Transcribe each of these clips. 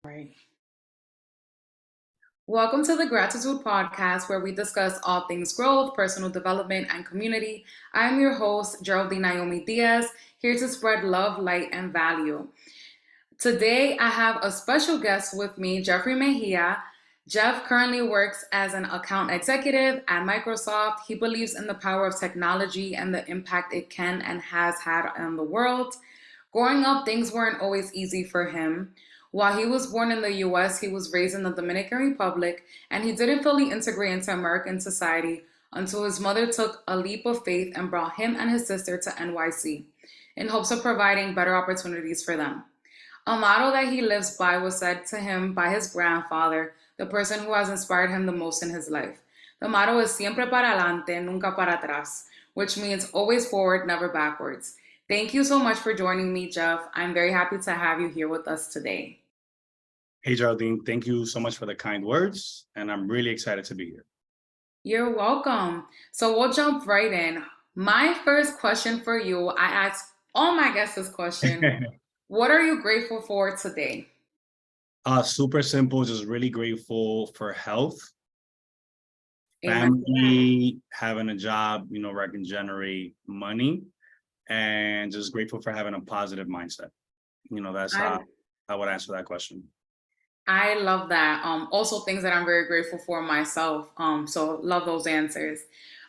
Right. Welcome to the Grad-Titude Podcast, where we discuss all things growth, personal development, and community. I'm your host, Geraldine Naomi Diaz, here to spread love, light, and value. Today, I have a special guest with me, Jeff Mejia. Jeff currently works as an account executive at Microsoft. He believes in the power of technology and the impact it can and has had on the world. Growing up, things weren't always easy for him. While he was born in the US, he was raised in the Dominican Republic, and he didn't fully integrate into American society until his mother took a leap of faith and brought him and his sister to NYC in hopes of providing better opportunities for them. A motto that he lives by was said to him by his grandfather, the person who has inspired him the most in his life. The motto is Siempre para adelante, Nunca para atrás, which means always forward, never backwards. Thank you so much for joining me, Jeff. I'm very happy to have you here with us today. Hey, Geraldine, thank you so much for the kind words, and I'm really excited to be here. You're welcome. So we'll jump right in. My first question for you, I ask all my guests this question. What are you grateful for today? Super simple, just really grateful for health, Amen. family, having a job, where I can generate money, and just grateful for having a positive mindset. That's how I would answer that question. I love that. Also things that I'm very grateful for myself. So love those answers.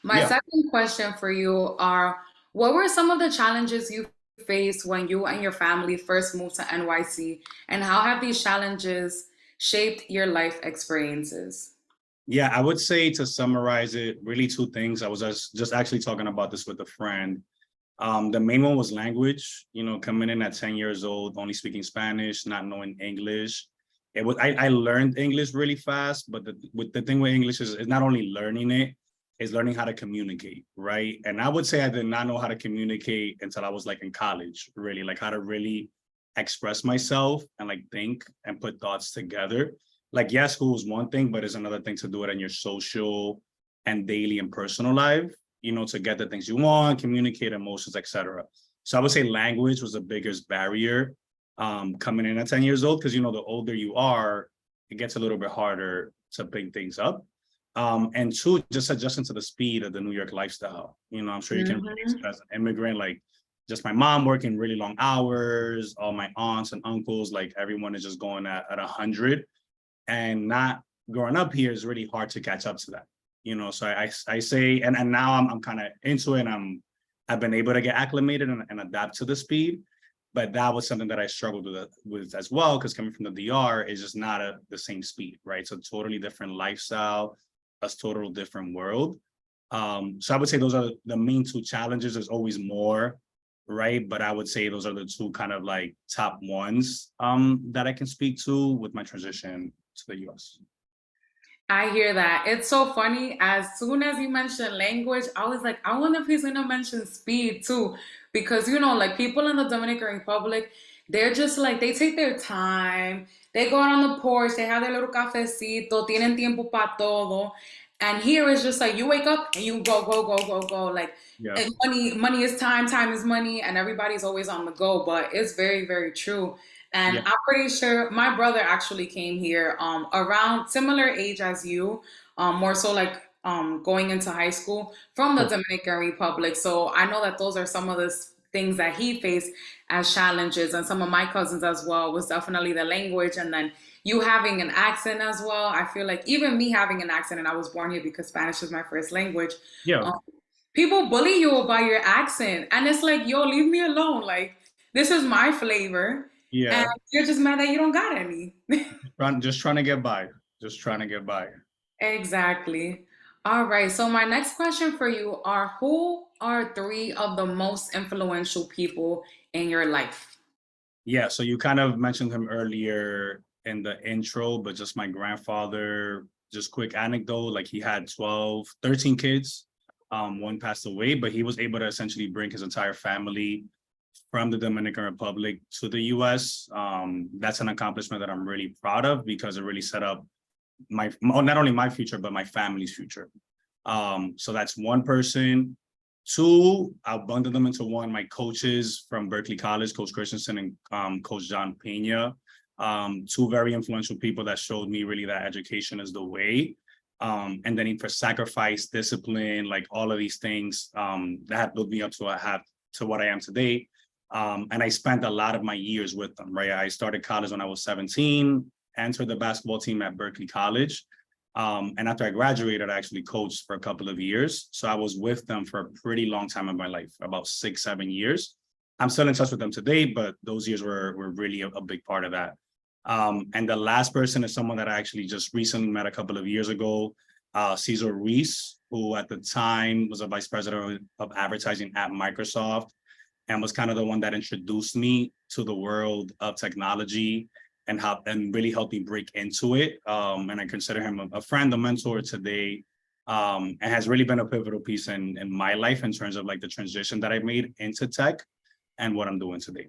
My second question for you are, what were some of the challenges you faced when you and your family first moved to NYC, and how have these challenges shaped your life experiences? Yeah, I would say, to summarize it, really two things. I was just actually talking about this with a friend. The main one was language, coming in at 10 years old, only speaking Spanish, not knowing English. I learned English really fast, but the thing with English is not only learning it, is learning how to communicate, right? And I would say I did not know how to communicate until I was like in college, really, like how to really express myself and like think and put thoughts together. Like, yeah, school is one thing, but it's another thing to do it in your social and daily and personal life, to get the things you want, communicate emotions, etc. So I would say language was the biggest barrier coming in at 10 years old, because, the older you are, it gets a little bit harder to pick things up. And two, just adjusting to the speed of the New York lifestyle. I'm sure you can relate as an immigrant, like just my mom working really long hours, all my aunts and uncles, like everyone is just going at 100. And not growing up here is really hard to catch up to that. So I say, and now I'm kind of into it, and I've been able to get acclimated and adapt to the speed. But that was something that I struggled with as well, because coming from the DR is just not the same speed, right? So totally different lifestyle, a total different world. So I would say those are the main two challenges. There's always more, right? But I would say those are the two kind of like top ones that I can speak to with my transition to the US. I hear that. It's so funny. As soon as you mentioned language, I was like, I wonder if he's going to mention speed too. Because, like people in the Dominican Republic, they're just like, they take their time. They go out on the porch. They have their little cafecito. Tienen tiempo para todo. And here it's just like, you wake up and you go, go, go, go, go. Like, money is time. Time is money. And everybody's always on the go. But it's very, very true. And I'm pretty sure my brother actually came here around similar age as you, more so like going into high school from the Dominican Republic. So I know that those are some of the things that he faced as challenges. And some of my cousins as well was definitely the language. And then you having an accent as well. I feel like even me having an accent, and I was born here because Spanish is my first language. People bully you about your accent. And it's like, yo, leave me alone. Like, this is my flavor. Yeah. And you're just mad that you don't got any. Just trying to get by. Just trying to get by. Exactly. All right. So my next question for you are, who are three of the most influential people in your life? Yeah. So you kind of mentioned him earlier in the intro, but just my grandfather, just quick anecdote, like he had 13 kids. One passed away, but he was able to essentially bring his entire family from the Dominican Republic to the US. That's an accomplishment that I'm really proud of, because it really set up not only my future, but my family's future. So that's one person. Two, I'll bundle them into one. My coaches from Berkeley College, Coach Christensen and Coach John Pena. Two very influential people that showed me really that education is the way. And then for sacrifice, discipline, like all of these things that built me up to what I am today. And I spent a lot of my years with them, right? I started college when I was 17, entered the basketball team at Berkeley College. And after I graduated, I actually coached for a couple of years. So I was with them for a pretty long time in my life, about 6-7 years. I'm still in touch with them today, but those years were really a big part of that. And the last person is someone that I actually just recently met a couple of years ago, Cesar Ruiz, who at the time was a vice president of advertising at Microsoft and was kind of the one that introduced me to the world of technology and really helped me break into it. And I consider him a friend, a mentor today, and has really been a pivotal piece in my life in terms of like the transition that I made into tech and what I'm doing today.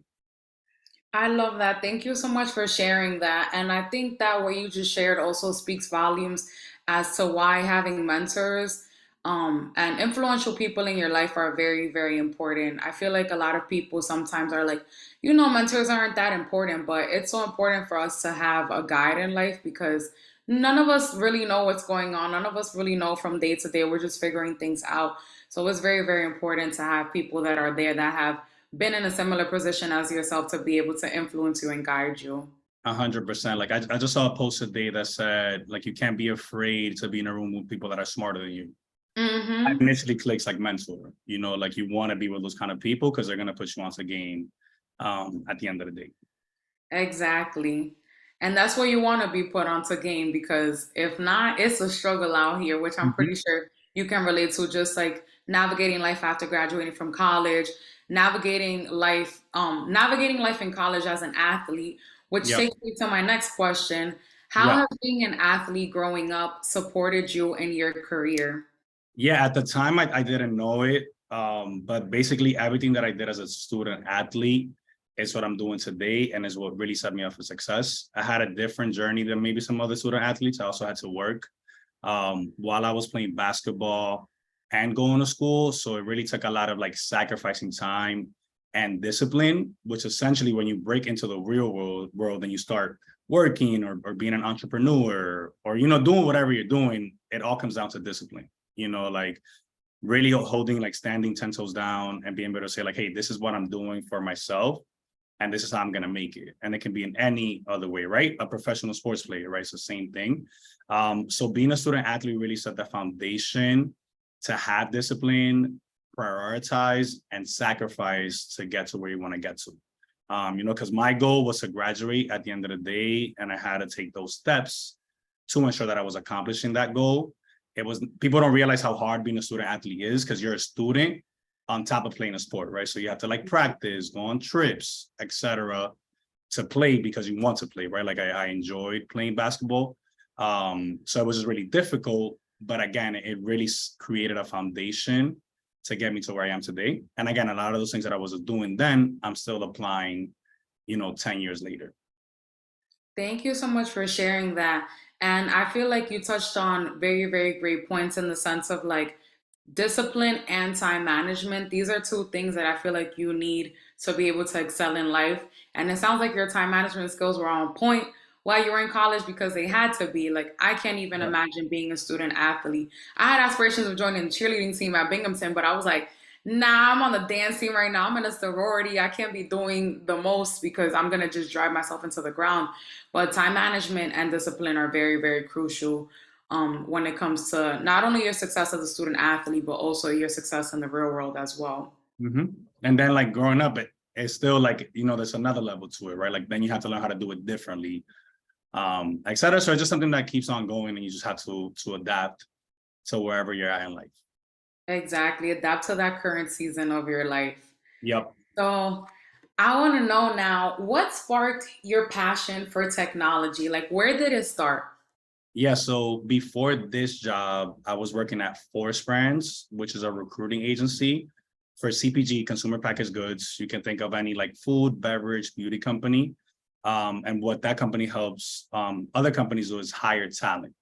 I love that. Thank you so much for sharing that. And I think that what you just shared also speaks volumes as to why having mentors and influential people in your life are very, very important. I feel like a lot of people sometimes are like, mentors aren't that important, but it's so important for us to have a guide in life because none of us really know what's going on. None of us really know from day to day. We're just figuring things out. So it's very, very important to have people that are there that have been in a similar position as yourself to be able to influence you and guide you. 100%. Like I just saw a post today that said, like, you can't be afraid to be in a room with people that are smarter than you. I initially clicks like mentor, like you want to be with those kind of people because they're going to put you onto game at the end of the day. Exactly. And that's where you want to be put onto game because if not, it's a struggle out here, which I'm pretty sure you can relate to, just like navigating life after graduating from college, navigating life in college as an athlete, which takes me to my next question. How has being an athlete growing up supported you in your career? Yeah, at the time I didn't know it, but basically everything that I did as a student athlete is what I'm doing today and is what really set me up for success. I had a different journey than maybe some other student athletes. I also had to work while I was playing basketball and going to school. So it really took a lot of like sacrificing time and discipline, which essentially when you break into the real world and you start working or being an entrepreneur or, doing whatever you're doing, it all comes down to discipline. Like really holding, like standing 10 toes down and being able to say like, hey, this is what I'm doing for myself. And this is how I'm going to make it. And it can be in any other way, right? A professional sports player, right? It's the same thing. So being a student athlete really set the foundation to have discipline, prioritize, and sacrifice to get to where you want to get to. Because my goal was to graduate at the end of the day, and I had to take those steps to ensure that I was accomplishing that goal. People don't realize how hard being a student athlete is because you're a student on top of playing a sport, right? So you have to like practice, go on trips, etc., to play because you want to play, right? Like I enjoyed playing basketball. So it was just really difficult, but again, it really created a foundation to get me to where I am today. And again, a lot of those things that I was doing then, I'm still applying, 10 years later. Thank you so much for sharing that. And I feel like you touched on very, very great points in the sense of like discipline and time management. These are two things that I feel like you need to be able to excel in life. And it sounds like your time management skills were on point while you were in college because they had to be. Like, I can't even imagine being a student athlete. I had aspirations of joining the cheerleading team at Binghamton, but I was like, nah, I'm on the dance team right now. I'm in a sorority. I can't be doing the most because I'm going to just drive myself into the ground. But time management and discipline are very, very crucial when it comes to not only your success as a student athlete, but also your success in the real world as well. And then like growing up, it's still like, there's another level to it, right? Like then you have to learn how to do it differently, et cetera. So it's just something that keeps on going and you just have to adapt to wherever you're at in life. Exactly. Adapt to that current season of your life. Yep. So I want to know now, what sparked your passion for technology? Like, where did it start? Yeah, so before this job, I was working at Force Brands, which is a recruiting agency for CPG, consumer packaged goods. You can think of any like food, beverage, beauty company. And what that company helps other companies do is hire talent.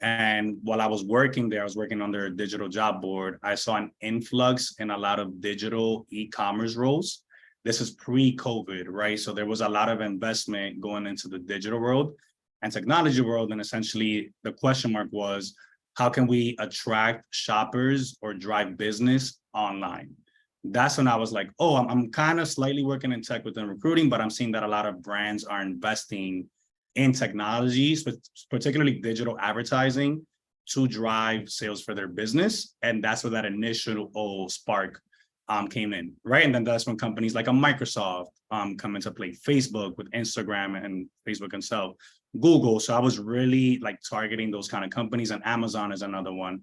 And while I was working there, I was working on their digital job board. I saw an influx in a lot of digital e-commerce roles This is pre-COVID, right? So there was a lot of investment going into the digital world and technology world. And essentially the question mark was, how can we attract shoppers or drive business online? That's when I was like, oh, I'm kind of slightly working in tech within recruiting, but I'm seeing that a lot of brands are investing in technologies, but particularly digital advertising, to drive sales for their business. And that's where that initial spark came in, right? And then that's when companies like a Microsoft come into play, Facebook with Instagram and Facebook itself, Google. So I was really like targeting those kind of companies, and Amazon is another one.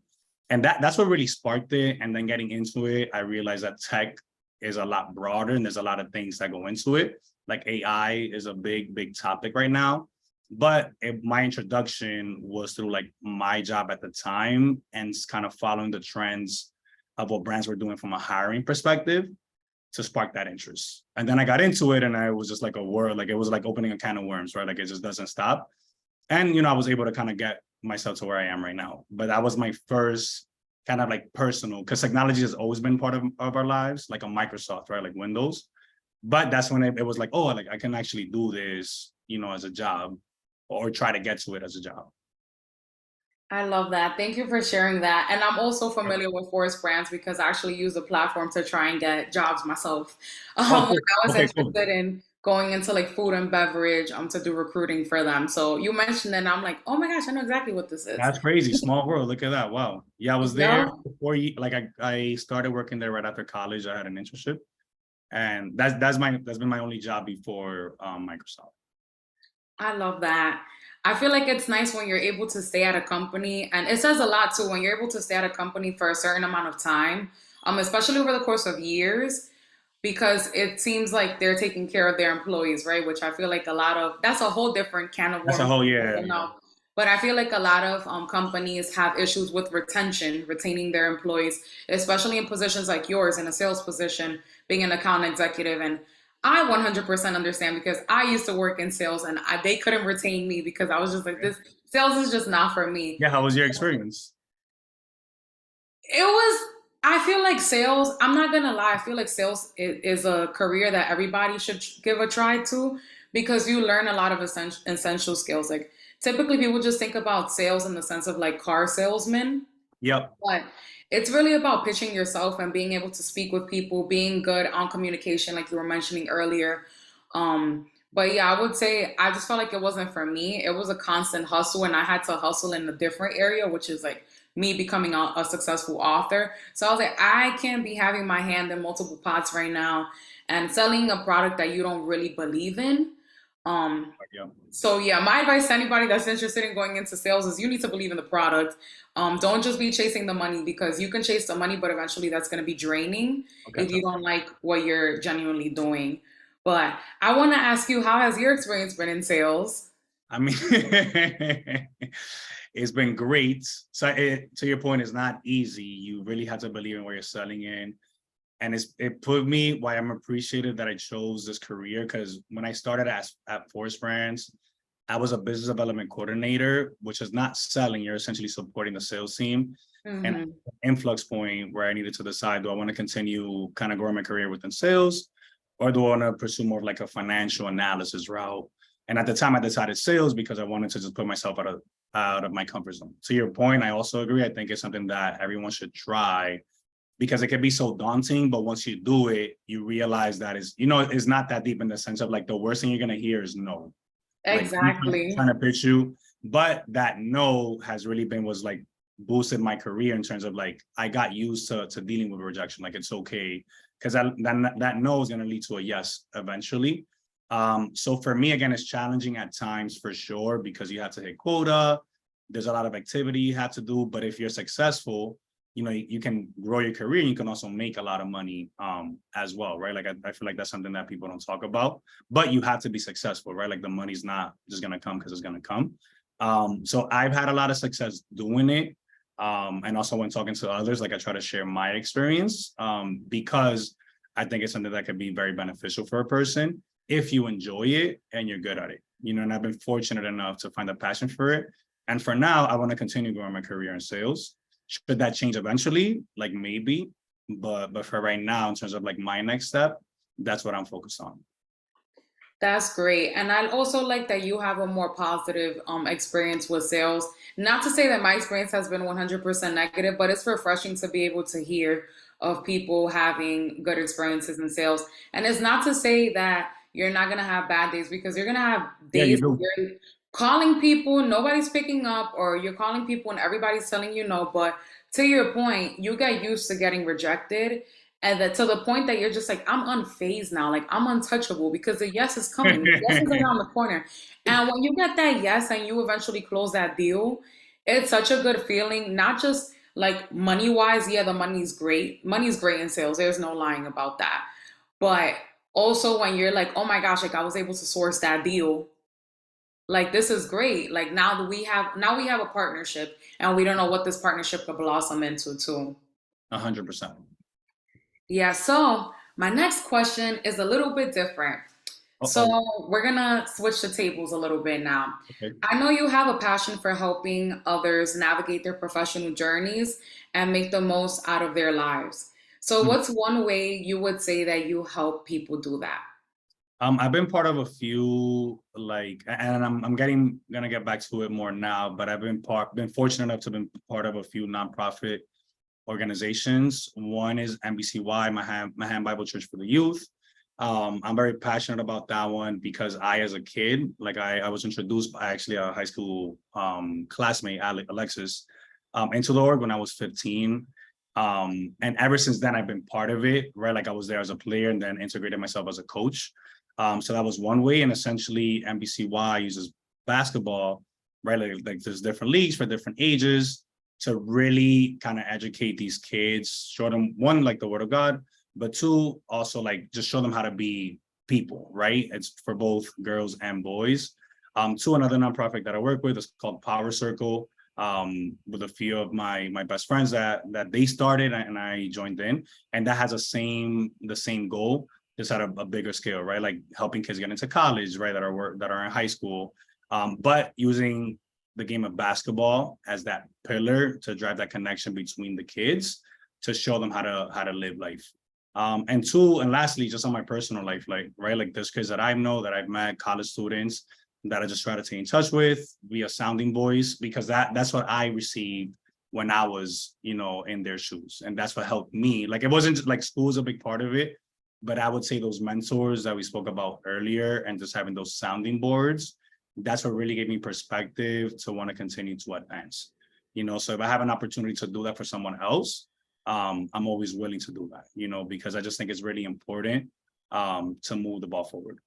And that's what really sparked it. And then getting into it, I realized that tech is a lot broader and there's a lot of things that go into it. Like AI is a big topic right now. But my introduction was through like my job at the time and kind of following the trends of what brands were doing from a hiring perspective to spark that interest. And then I got into it and I was just like a word, like it was like opening a can of worms, right? Like it just doesn't stop. And, I was able to kind of get myself to where I am right now. But that was my first kind of like personal, because technology has always been part of our lives, like a Microsoft, right? Like Windows. But that's when it was like, oh, like I can actually do this, as a job, or try to get to it as a job. I love that. Thank you for sharing that. And I'm also familiar with Forest Brands because I actually use the platform to try and get jobs myself. Oh, When cool. I was Okay, cool. interested in going into like food and beverage to do recruiting for them. So you mentioned it and I'm like, oh my gosh, I know exactly what this is. That's crazy. Small world. Look at that. Wow. Yeah, I was there Yeah. before like I started working there right after college. I had an internship. And that's been my only job before Microsoft. I love that. I feel like it's nice when you're able to stay at a company, and it says a lot too when you're able to stay at a company for a certain amount of time, especially over the course of years, because it seems like they're taking care of their employees, right? Which I feel like that's a whole different can of That's a worms. whole, yeah. But I feel like a lot of companies have issues with retaining their employees, especially in positions like yours, in a sales position, being an account executive. And I 100% understand because I used to work in sales and they couldn't retain me because I was just like, this sales is just not for me. Yeah, how was your experience? I feel like sales, I'm not going to lie, I feel like sales is a career that everybody should give a try to because you learn a lot of essential skills. Like typically people just think about sales in the sense of like car salesmen. Yep. But it's really about pitching yourself and being able to speak with people, being good on communication, like you were mentioning earlier. But yeah, I would say I just felt like it wasn't for me. It was a constant hustle, and I had to hustle in a different area, which is like me becoming a successful author. So I was like, I can't be having my hand in multiple pots right now and selling a product that you don't really believe in. Yep. So yeah, my advice to anybody that's interested in going into sales is you need to believe in the product. Don't just be chasing the money because you can chase the money, but eventually that's going to be draining if you don't like what you're genuinely doing. But I want to ask you, how has your experience been in sales? I mean, it's been great. So to your point, it's not easy. You really have to believe in what you're selling in. And it put me why I'm appreciative that I chose this career, because when I started at Force Brands, I was a business development coordinator, which is not selling. You're essentially supporting the sales team. Mm-hmm. And influx point where I needed to decide, do I want to continue kind of growing my career within sales, or do I want to pursue more of like a financial analysis route? And at the time I decided sales because I wanted to just put myself out of my comfort zone. To your point, I also agree. I think it's something that everyone should try, because it can be so daunting, but once you do it, you realize that it's not that deep, in the sense of like the worst thing you're gonna hear is no. Exactly. Like, trying to pitch you, but that no has really was like boosted my career in terms of like I got used to dealing with rejection. Like it's okay, because that no is gonna lead to a yes eventually. So for me, again, it's challenging at times for sure, because you have to hit quota. There's a lot of activity you have to do, but if you're successful, you can grow your career, and you can also make a lot of money as well, right? Like I feel like that's something that people don't talk about, but you have to be successful, right? Like the money's not just gonna come because it's gonna come. So I've had a lot of success doing it. And also when talking to others, like I try to share my experience because I think it's something that could be very beneficial for a person if you enjoy it and you're good at it. And I've been fortunate enough to find a passion for it. And for now, I want to continue growing my career in sales. Should that change eventually? Like maybe, but for right now, in terms of like my next step, that's what I'm focused on. That's great. And I also like that you have a more positive experience with sales. Not to say that my experience has been 100% negative, but it's refreshing to be able to hear of people having good experiences in sales. And it's not to say that you're not going to have bad days, because you're going to have Yeah, you days do. where you're calling people, nobody's picking up, or you're calling people and everybody's telling you no. But to your point, you get used to getting rejected. And that, to the point that you're just like, I'm unfazed now, like I'm untouchable, because the yes is coming. The yes is around the corner. And when you get that yes and you eventually close that deal, it's such a good feeling, not just like money wise. Yeah, the money's great. Money's great in sales. There's no lying about that. But also when you're like, oh my gosh, like I was able to source that deal. Like this is great. Like now we have a partnership, and we don't know what this partnership could blossom into too. 100%. Yeah, so my next question is a little bit different. So Uh-oh. we're gonna switch the tables a little bit now. Okay. I know you have a passion for helping others navigate their professional journeys and make the most out of their lives. So Mhm. what's one way you would say that you help people do that? I've been part of a few, like, and I'm gonna get back to it more now, but I've been fortunate enough to be part of a few nonprofit organizations. One is MBCY, Mahan Bible Church for the Youth. I'm very passionate about that one because as a kid, like I was introduced by actually a high school classmate, Alexis, into the org when I was 15. And ever since then, I've been part of it, right? Like I was there as a player and then integrated myself as a coach. So that was one way. And essentially, MBCY uses basketball, right? Like there's different leagues for different ages to really kind of educate these kids, show them, one, like the word of God, but two, also like just show them how to be people, right? It's for both girls and boys. Two, another nonprofit that I work with is called Power Circle, with a few of my best friends that they started and I joined in, and that has the same goal, just at a bigger scale, right? Like helping kids get into college, right? That are in high school, but using the game of basketball as that pillar to drive that connection between the kids, to show them how to live life. And two, and lastly, just on my personal life, like, right, like there's kids that I know that I've met, college students that I just try to stay in touch with via sounding boys, because that's what I received when I was, in their shoes. And that's what helped me. Like, it wasn't just, like, school is a big part of it, but I would say those mentors that we spoke about earlier and just having those sounding boards, that's what really gave me perspective to want to continue to advance. So if I have an opportunity to do that for someone else, I'm always willing to do that, because I just think it's really important to move the ball forward.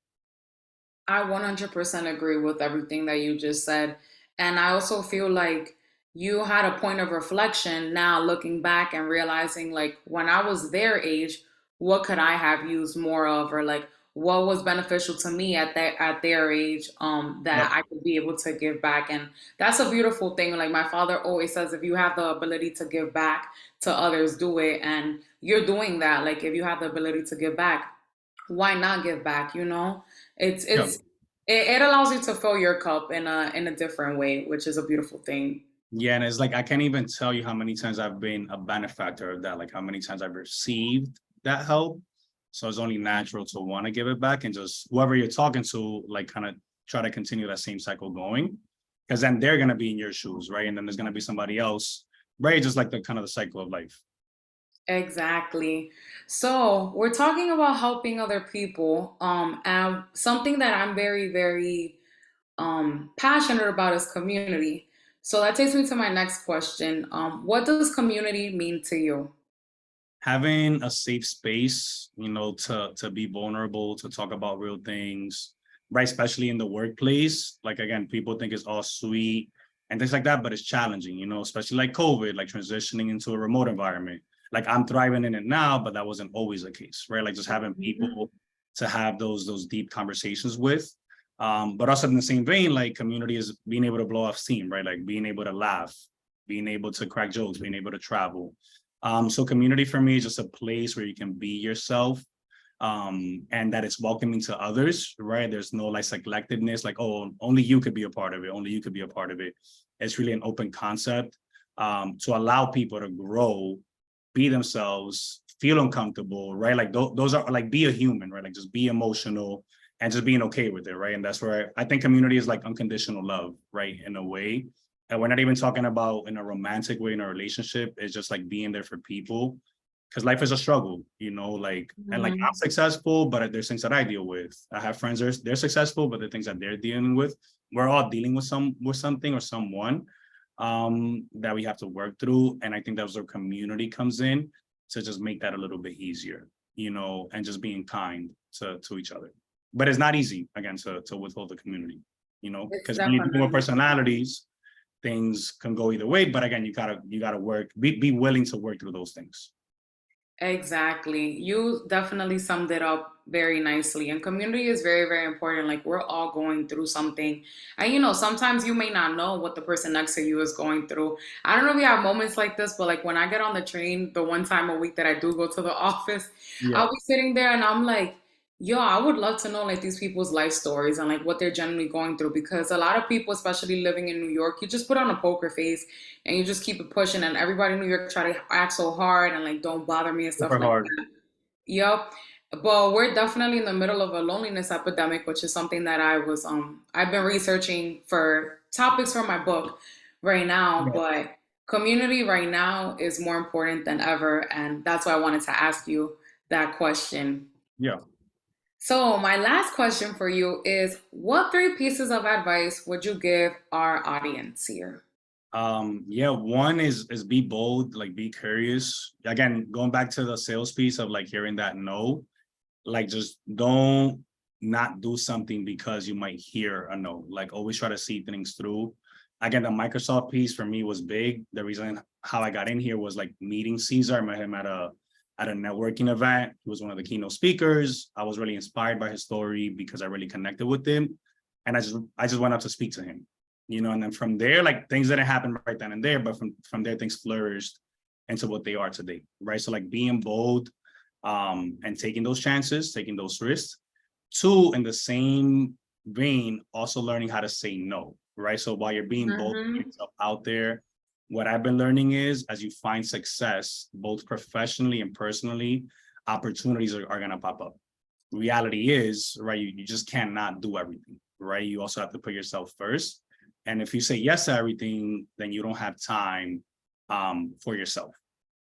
I 100% agree with everything that you just said. And I also feel like you had a point of reflection now looking back and realizing, like, when I was their age, what could I have used more of, or like what was beneficial to me at their age, that Yep. I could be able to give back. And that's a beautiful thing. Like my father always says, if you have the ability to give back to others, do it. And you're doing that. Like if you have the ability to give back, why not give back, it's Yep. it's it allows you to fill your cup in a different way, which is a beautiful thing. Yeah, and it's like I can't even tell you how many times I've been a benefactor of that, like how many times I've received that help. So it's only natural to want to give it back, and just whoever you're talking to, like kind of try to continue that same cycle going, because then they're gonna be in your shoes, right? And then there's gonna be somebody else, right? Just like the kind of the cycle of life. Exactly. So we're talking about helping other people, and something that I'm very, very passionate about is community. So that takes me to my next question. What does community mean to you? Having a safe space, to be vulnerable, to talk about real things, right? Especially in the workplace. Like again, people think it's all sweet and things like that, but it's challenging, especially like COVID, like transitioning into a remote environment. Like I'm thriving in it now, but that wasn't always the case, right? Like just having people to have those deep conversations with. But also in the same vein, like community is being able to blow off steam, right? Like being able to laugh, being able to crack jokes, being able to travel. So community for me is just a place where you can be yourself, and that it's welcoming to others, right? There's no like selectiveness, like, oh, only you could be a part of it, only you could be a part of it. It's really an open concept, to allow people to grow, be themselves, feel uncomfortable, right? Like those are like, be a human, right? Like just be emotional and just being okay with it, right? And that's where I think community is like unconditional love, right? In a way. And we're not even talking about in a romantic way in a relationship. It's just like being there for people, because life is a struggle, like, and like I'm successful, but there's things that I deal with. I have friends they're successful, but the things that they're dealing with, we're all dealing with something or someone that we have to work through. And I think that's where community comes in to just make that a little bit easier, and just being kind to each other. But it's not easy, again, to withhold the community, because when you're dealing with personalities, things can go either way. But again, you gotta work, be willing to work through those things. Exactly. You definitely summed it up very nicely. And community is very, very important. Like we're all going through something. And sometimes you may not know what the person next to you is going through. I don't know if you have moments like this, but like when I get on the train, the one time a week that I do go to the office, I'll be sitting there and I'm like, yo, I would love to know like these people's life stories and like what they're generally going through, because a lot of people, especially living in New York, you just put on a poker face and you just keep it pushing, and everybody in New York try to act so hard and like don't bother me and stuff Super like hard. that. Yep. But we're definitely in the middle of a loneliness epidemic, which is something that I've been researching for topics for my book right now. But community right now is more important than ever, and that's why I wanted to ask you that question. Yeah. So my last question for you is, what 3 pieces of advice would you give our audience here? One is be bold, like be curious. Again, going back to the sales piece of like hearing that no, like just don't not do something because you might hear a no. Like always try to see things through. Again, the Microsoft piece for me was big. The reason how I got in here was like meeting Caesar. I met him at a networking event. He was one of the keynote speakers. I was really inspired by his story because I really connected with him. And I just went up to speak to him, and then from there, like things didn't happen right then and there, but from there, things flourished into what they are today, right? So like being bold and taking those chances, taking those risks. 2, in the same vein, also learning how to say no, right? So while you're being bold, putting yourself out there, what I've been learning is as you find success, both professionally and personally, opportunities are going to pop up. Reality is, right, you just cannot do everything, right? You also have to put yourself first. And if you say yes to everything, then you don't have time for yourself,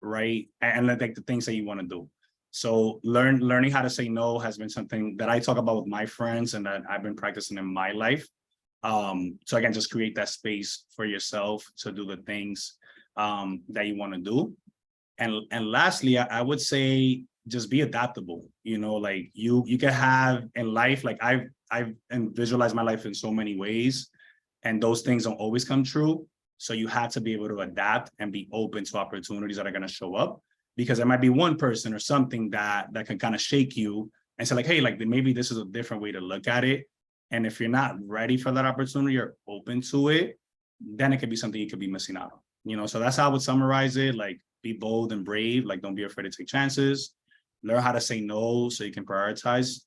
right? And like the things that you want to do. So learning how to say no has been something that I talk about with my friends and that I've been practicing in my life. So again, just create that space for yourself to do the things that you want to do. And lastly, I would say just be adaptable. Like you can have in life, like I've visualized my life in so many ways, and those things don't always come true. So you have to be able to adapt and be open to opportunities that are going to show up, because there might be one person or something that can kind of shake you and say like, hey, like maybe this is a different way to look at it. And if you're not ready for that opportunity or open to it, then it could be something you could be missing out on. So that's how I would summarize it. Like be bold and brave, like don't be afraid to take chances, learn how to say no so you can prioritize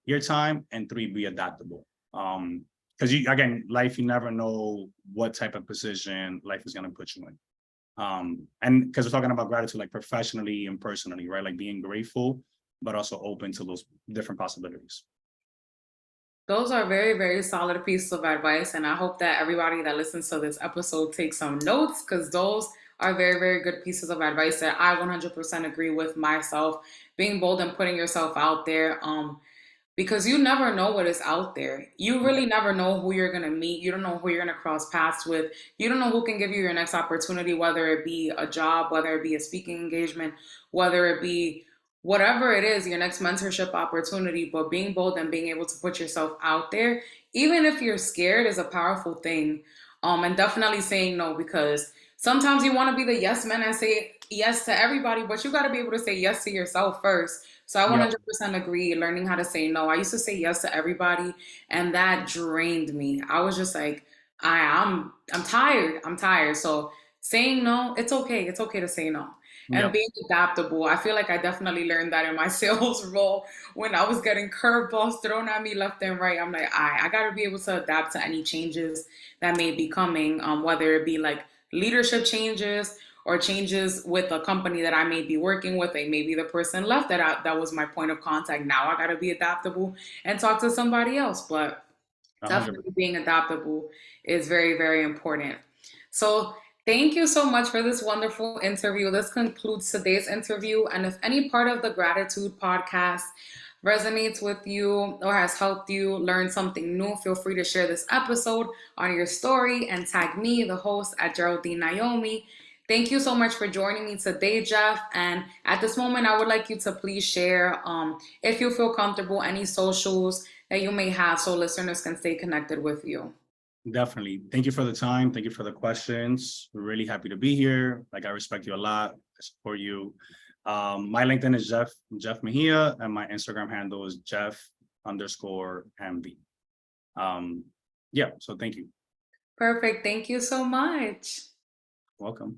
your time, and 3, be adaptable. Because again, life, you never know what type of position life is going to put you in. And because we're talking about gratitude, like professionally and personally, right? Like being grateful, but also open to those different possibilities. Those are very, very solid pieces of advice. And I hope that everybody that listens to this episode takes some notes, because those are very, very good pieces of advice that I 100% agree with myself. Being bold and putting yourself out there. Because you never know what is out there. You really never know who you're going to meet. You don't know who you're going to cross paths with. You don't know who can give you your next opportunity, whether it be a job, whether it be a speaking engagement, whether it be whatever it is, your next mentorship opportunity. But being bold and being able to put yourself out there, even if you're scared, is a powerful thing. And definitely saying no, because sometimes you want to be the yes man and say yes to everybody, but you got to be able to say yes to yourself first. So I 100% agree, learning how to say no. I used to say yes to everybody, and that drained me. I was just like, I'm tired. I'm tired. So saying no, it's okay. It's okay to say no. And being adaptable. I feel like I definitely learned that in my sales role when I was getting curveballs thrown at me left and right. I'm like, I got to be able to adapt to any changes that may be coming, whether it be like leadership changes or changes with a company that I may be working with, and maybe the person left that was my point of contact. Now I got to be adaptable and talk to somebody else. But 100%. definitely being adaptable is very, very important. So thank you so much for this wonderful interview. This concludes today's interview. And if any part of the Grat-Titude podcast resonates with you or has helped you learn something new, feel free to share this episode on your story and tag me, the host, at Geraldine Naomi. Thank you so much for joining me today, Jeff. And at this moment, I would like you to please share, if you feel comfortable, any socials that you may have so listeners can stay connected with you. Definitely. Thank you for the time. Thank you for the questions. We're really happy to be here. Like, I respect you a lot. I support you. My LinkedIn is Jeff Mejia, and my Instagram handle is Jeff_MV. Yeah, so thank you. Perfect. Thank you so much. Welcome.